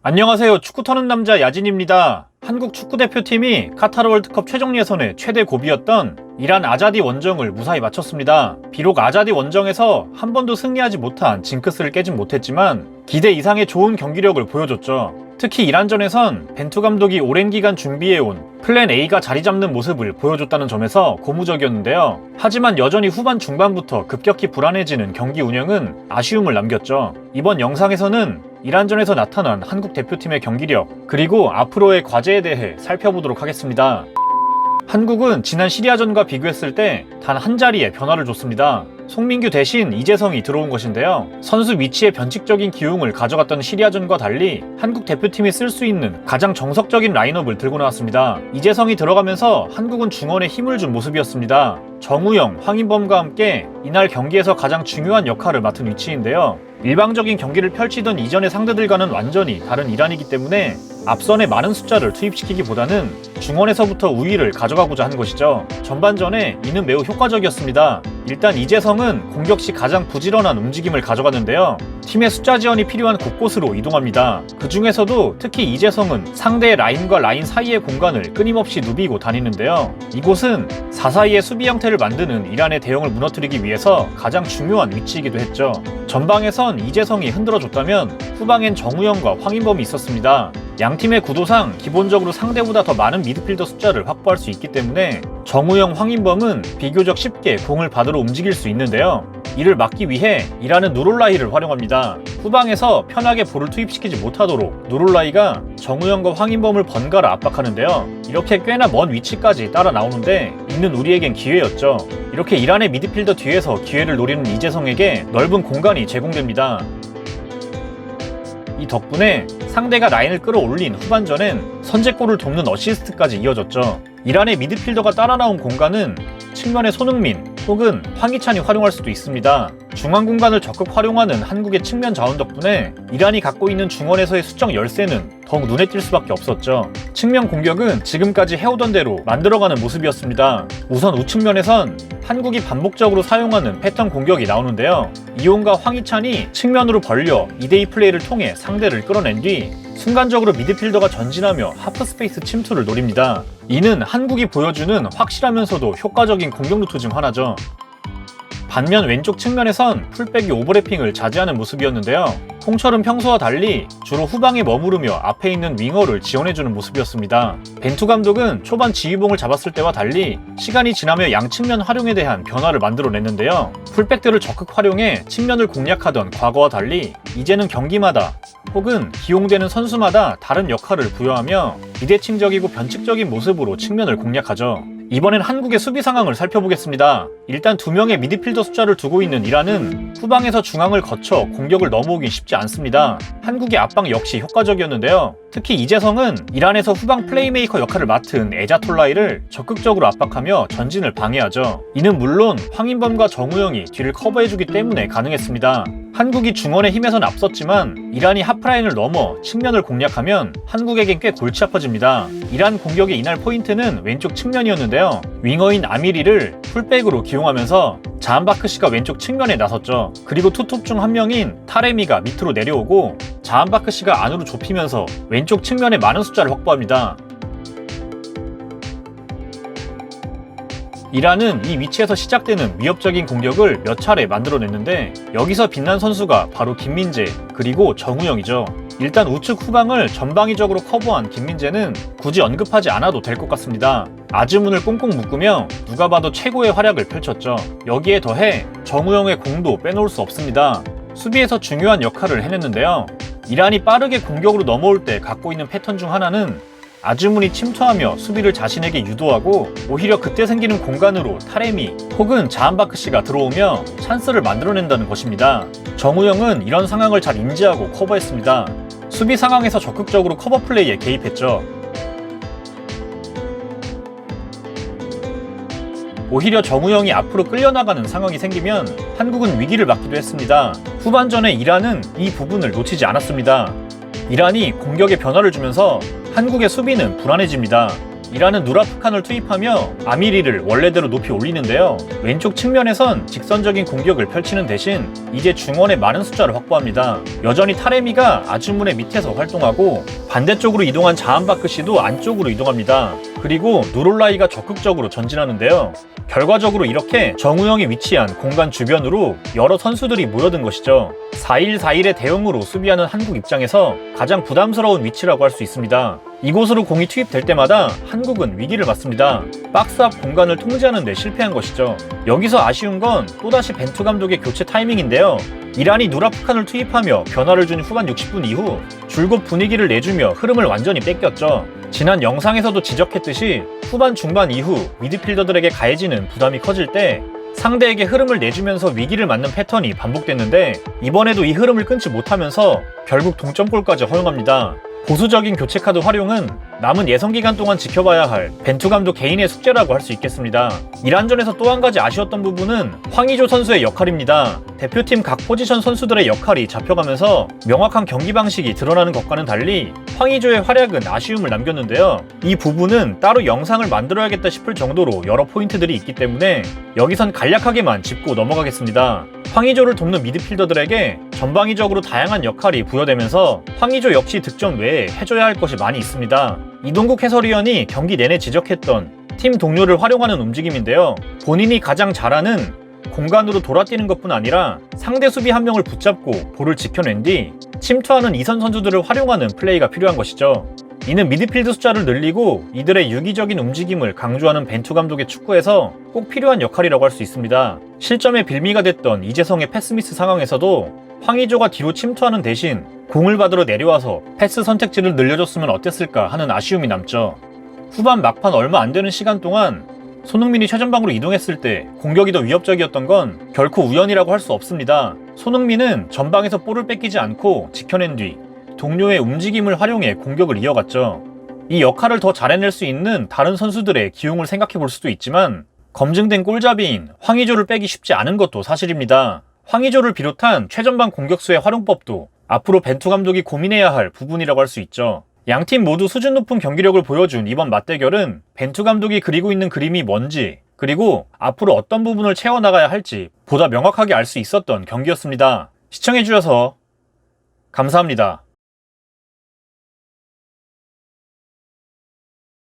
안녕하세요. 축구 터는 남자 야진입니다. 한국 축구대표팀이 카타르 월드컵 최종 예선의 최대 고비였던 이란 아자디 원정을 무사히 마쳤습니다. 비록 아자디 원정에서 한 번도 승리하지 못한 징크스를 깨진 못했지만 기대 이상의 좋은 경기력을 보여줬죠. 특히 이란전에선 벤투 감독이 오랜 기간 준비해온 플랜 A가 자리 잡는 모습을 보여줬다는 점에서 고무적이었는데요. 하지만 여전히 후반 중반부터 급격히 불안해지는 경기 운영은 아쉬움을 남겼죠. 이번 영상에서는 이란전에서 나타난 한국 대표팀의 경기력, 그리고 앞으로의 과제에 대해 살펴보도록 하겠습니다. 한국은 지난 시리아전과 비교했을 때 단 한 자리의 변화를 줬습니다. 송민규 대신 이재성이 들어온 것인데요. 선수 위치의 변칙적인 기용을 가져갔던 시리아전과 달리 한국 대표팀이 쓸 수 있는 가장 정석적인 라인업을 들고 나왔습니다. 이재성이 들어가면서 한국은 중원에 힘을 준 모습이었습니다. 정우영, 황인범과 함께 이날 경기에서 가장 중요한 역할을 맡은 위치인데요. 일방적인 경기를 펼치던 이전의 상대들과는 완전히 다른 이란이기 때문에 앞선에 많은 숫자를 투입시키기보다는 중원에서부터 우위를 가져가고자 한 것이죠. 전반전에 이는 매우 효과적이었습니다. 일단 이재성은 공격 시 가장 부지런한 움직임을 가져가는데요. 팀의 숫자 지원이 필요한 곳곳으로 이동합니다. 그 중에서도 특히 이재성은 상대의 라인과 라인 사이의 공간을 끊임없이 누비고 다니는데요. 이곳은 사사이의 수비 형태를 만드는 이란의 대형을 무너뜨리기 위해서 가장 중요한 위치이기도 했죠. 전방에선 이재성이 흔들어줬다면 후방엔 정우영과 황인범이 있었습니다. 양팀의 구도상 기본적으로 상대보다 더 많은 미드필더 숫자를 확보할 수 있기 때문에 정우영, 황인범은 비교적 쉽게 공을 받으러 움직일 수 있는데요. 이를 막기 위해 이란은 누롤라히를 활용합니다. 후방에서 편하게 볼을 투입시키지 못하도록 누롤라히가 정우영과 황인범을 번갈아 압박하는데요. 이렇게 꽤나 먼 위치까지 따라 나오는데 이는 우리에겐 기회였죠. 이렇게 이란의 미드필더 뒤에서 기회를 노리는 이재성에게 넓은 공간이 제공됩니다. 이 덕분에 상대가 라인을 끌어올린 후반전엔 선제골을 돕는 어시스트까지 이어졌죠. 이란의 미드필더가 따라 나온 공간은 측면의 손흥민 혹은 황희찬이 활용할 수도 있습니다. 중앙 공간을 적극 활용하는 한국의 측면 자원 덕분에 이란이 갖고 있는 중원에서의 수적 열세는 더욱 눈에 띌 수밖에 없었죠. 측면 공격은 지금까지 해오던 대로 만들어가는 모습이었습니다. 우선 우측면에선 한국이 반복적으로 사용하는 패턴 공격이 나오는데요. 이용과 황희찬이 측면으로 벌려 2대2 플레이를 통해 상대를 끌어낸 뒤 순간적으로 미드필더가 전진하며 하프스페이스 침투를 노립니다. 이는 한국이 보여주는 확실하면서도 효과적인 공격 루트 중 하나죠. 반면 왼쪽 측면에선 풀백이 오버래핑을 자제하는 모습이었는데요. 홍철은 평소와 달리 주로 후방에 머무르며 앞에 있는 윙어를 지원해주는 모습이었습니다. 벤투 감독은 초반 지휘봉을 잡았을 때와 달리 시간이 지나며 양측면 활용에 대한 변화를 만들어냈는데요. 풀백들을 적극 활용해 측면을 공략하던 과거와 달리 이제는 경기마다 혹은 기용되는 선수마다 다른 역할을 부여하며 비대칭적이고 변칙적인 모습으로 측면을 공략하죠. 이번엔 한국의 수비 상황을 살펴보겠습니다. 일단 2명의 미드필더 숫자를 두고 있는 이란은 후방에서 중앙을 거쳐 공격을 넘어오긴 쉽지 않습니다. 한국의 압박 역시 효과적이었는데요. 특히 이재성은 이란에서 후방 플레이메이커 역할을 맡은 에자톨라이를 적극적으로 압박하며 전진을 방해하죠. 이는 물론 황인범과 정우영이 뒤를 커버해주기 때문에 가능했습니다. 한국이 중원의 힘에선 앞섰지만 이란이 하프라인을 넘어 측면을 공략하면 한국에겐 꽤 골치 아파집니다. 이란 공격의 이날 포인트는 왼쪽 측면이었는데요. 윙어인 아미리를 풀백으로 기용하면서 자한바크시가 왼쪽 측면에 나섰죠. 그리고 투톱 중 한 명인 타레미가 밑으로 내려오고 자한바크시가 안으로 좁히면서 왼쪽 측면에 많은 숫자를 확보합니다. 이란은 이 위치에서 시작되는 위협적인 공격을 몇 차례 만들어냈는데 여기서 빛난 선수가 바로 김민재 그리고 정우영이죠. 일단 우측 후방을 전방위적으로 커버한 김민재는 굳이 언급하지 않아도 될 것 같습니다. 아즈문을 꽁꽁 묶으며 누가 봐도 최고의 활약을 펼쳤죠. 여기에 더해 정우영의 공도 빼놓을 수 없습니다. 수비에서 중요한 역할을 해냈는데요. 이란이 빠르게 공격으로 넘어올 때 갖고 있는 패턴 중 하나는 아즈문이 침투하며 수비를 자신에게 유도하고 오히려 그때 생기는 공간으로 타레미 혹은 자한바크시가 들어오며 찬스를 만들어낸다는 것입니다. 정우영은 이런 상황을 잘 인지하고 커버했습니다. 수비 상황에서 적극적으로 커버 플레이에 개입했죠. 오히려 정우영이 앞으로 끌려나가는 상황이 생기면 한국은 위기를 맞기도 했습니다. 후반전에 이란은 이 부분을 놓치지 않았습니다. 이란이 공격에 변화를 주면서 한국의 수비는 불안해집니다. 이라는 누라프칸을 투입하며 아미리를 원래대로 높이 올리는데요. 왼쪽 측면에선 직선적인 공격을 펼치는 대신 이제 중원에 많은 숫자를 확보합니다. 여전히 타레미가 아주문의 밑에서 활동하고 반대쪽으로 이동한 자한바크시도 안쪽으로 이동합니다. 그리고 누롤라이가 적극적으로 전진하는데요. 결과적으로 이렇게 정우영이 위치한 공간 주변으로 여러 선수들이 모여든 것이죠. 4-1-4-1의 대응으로 수비하는 한국 입장에서 가장 부담스러운 위치라고 할 수 있습니다. 이곳으로 공이 투입될 때마다 한국은 위기를 맞습니다. 박스 앞 공간을 통제하는 데 실패한 것이죠. 여기서 아쉬운 건 또다시 벤투 감독의 교체 타이밍인데요. 이란이 누라프칸을 투입하며 변화를 준 후반 60분 이후 줄곧 분위기를 내주며 흐름을 완전히 뺏겼죠. 지난 영상에서도 지적했듯이 후반 중반 이후 미드필더들에게 가해지는 부담이 커질 때 상대에게 흐름을 내주면서 위기를 맞는 패턴이 반복됐는데 이번에도 이 흐름을 끊지 못하면서 결국 동점골까지 허용합니다. 보수적인 교체 카드 활용은 남은 예선 기간 동안 지켜봐야 할 벤투 감독 개인의 숙제라고 할 수 있겠습니다. 이란전에서 또 한 가지 아쉬웠던 부분은 황의조 선수의 역할입니다. 대표팀 각 포지션 선수들의 역할이 잡혀가면서 명확한 경기 방식이 드러나는 것과는 달리 황의조의 활약은 아쉬움을 남겼는데요. 이 부분은 따로 영상을 만들어야겠다 싶을 정도로 여러 포인트들이 있기 때문에 여기선 간략하게만 짚고 넘어가겠습니다. 황의조를 돕는 미드필더들에게 전방위적으로 다양한 역할이 부여되면서 황의조 역시 득점 외에 해줘야 할 것이 많이 있습니다. 이동국 해설위원이 경기 내내 지적했던 팀 동료를 활용하는 움직임인데요. 본인이 가장 잘하는 공간으로 돌아뛰는 것뿐 아니라 상대 수비 한 명을 붙잡고 볼을 지켜낸 뒤 침투하는 2선 선수들을 활용하는 플레이가 필요한 것이죠. 이는 미드필드 숫자를 늘리고 이들의 유기적인 움직임을 강조하는 벤투 감독의 축구에서 꼭 필요한 역할이라고 할 수 있습니다. 실점의 빌미가 됐던 이재성의 패스미스 상황에서도 황의조가 뒤로 침투하는 대신 공을 받으러 내려와서 패스 선택지를 늘려줬으면 어땠을까 하는 아쉬움이 남죠. 후반 막판 얼마 안 되는 시간 동안 손흥민이 최전방으로 이동했을 때 공격이 더 위협적이었던 건 결코 우연이라고 할 수 없습니다. 손흥민은 전방에서 볼을 뺏기지 않고 지켜낸 뒤 동료의 움직임을 활용해 공격을 이어갔죠. 이 역할을 더 잘해낼 수 있는 다른 선수들의 기용을 생각해 볼 수도 있지만 검증된 골잡이인 황의조를 빼기 쉽지 않은 것도 사실입니다. 황의조를 비롯한 최전방 공격수의 활용법도 앞으로 벤투 감독이 고민해야 할 부분이라고 할 수 있죠. 양팀 모두 수준 높은 경기력을 보여준 이번 맞대결은 벤투 감독이 그리고 있는 그림이 뭔지 그리고 앞으로 어떤 부분을 채워나가야 할지 보다 명확하게 알 수 있었던 경기였습니다. 시청해주셔서 감사합니다.